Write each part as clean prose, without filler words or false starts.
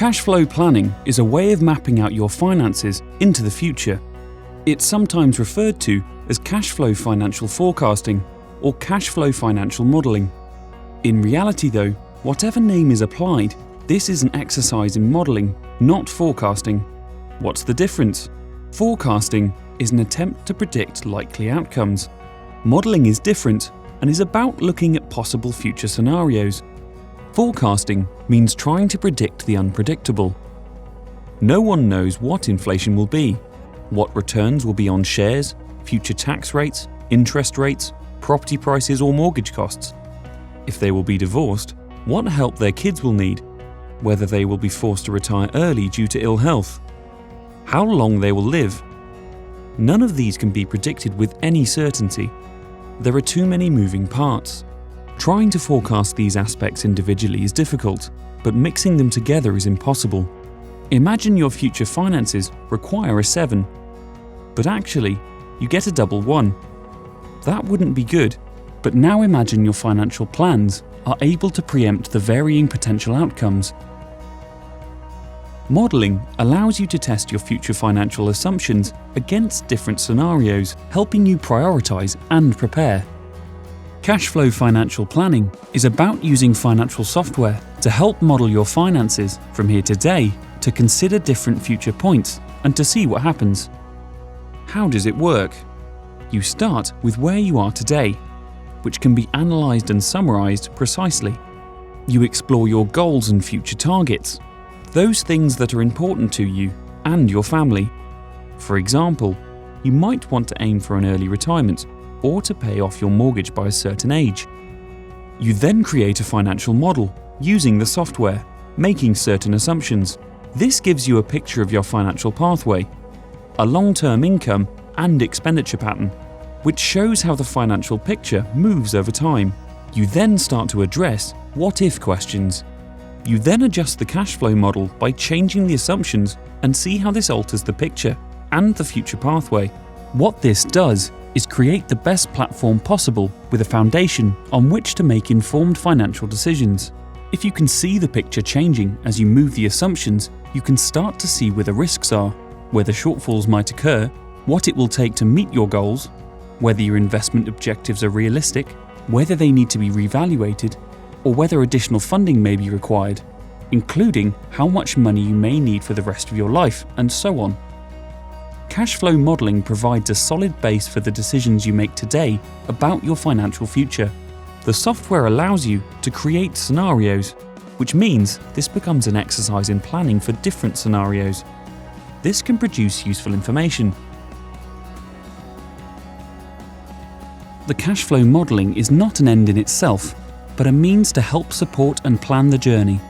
Cash flow planning is a way of mapping out your finances into the future. It's sometimes referred to as cash flow financial forecasting or cash flow financial modelling. In reality though, whatever name is applied, this is an exercise in modelling, not forecasting. What's the difference? Forecasting is an attempt to predict likely outcomes. Modelling is different and is about looking at possible future scenarios. Forecasting means trying to predict the unpredictable. No one knows what inflation will be, what returns will be on shares, future tax rates, interest rates, property prices or mortgage costs. If they will be divorced, what help their kids will need, whether they will be forced to retire early due to ill health, how long they will live. None of these can be predicted with any certainty. There are too many moving parts. Trying to forecast these aspects individually is difficult, but mixing them together is impossible. Imagine your future finances require a 7, but actually, you get a double 1. That wouldn't be good, but now imagine your financial plans are able to preempt the varying potential outcomes. Modelling allows you to test your future financial assumptions against different scenarios, helping you prioritise and prepare. Cash flow financial planning is about using financial software to help model your finances from here to today, to consider different future points and to see what happens. How does it work? You start with where you are today, which can be analysed and summarised precisely. You explore your goals and future targets, those things that are important to you and your family. For example, you might want to aim for an early retirement or to pay off your mortgage by a certain age. You then create a financial model using the software, making certain assumptions. This gives you a picture of your financial pathway, a long-term income and expenditure pattern, which shows how the financial picture moves over time. You then start to address what-if questions. You then adjust the cash flow model by changing the assumptions and see how this alters the picture and the future pathway. What this does is create the best platform possible with a foundation on which to make informed financial decisions. If you can see the picture changing as you move the assumptions, you can start to see where the risks are, where the shortfalls might occur, what it will take to meet your goals, whether your investment objectives are realistic, whether they need to be reevaluated, or whether additional funding may be required, including how much money you may need for the rest of your life, and so on. Cash flow modelling provides a solid base for the decisions you make today about your financial future. The software allows you to create scenarios, which means this becomes an exercise in planning for different scenarios. This can produce useful information. The cash flow modelling is not an end in itself, but a means to help support and plan the journey.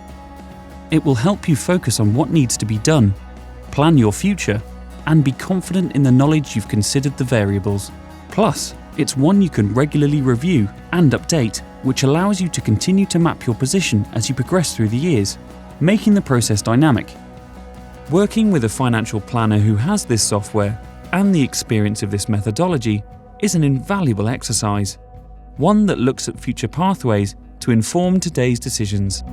It will help you focus on what needs to be done, plan your future, and be confident in the knowledge you've considered the variables. Plus, it's one you can regularly review and update, which allows you to continue to map your position as you progress through the years, making the process dynamic. Working with a financial planner who has this software and the experience of this methodology is an invaluable exercise, one that looks at future pathways to inform today's decisions.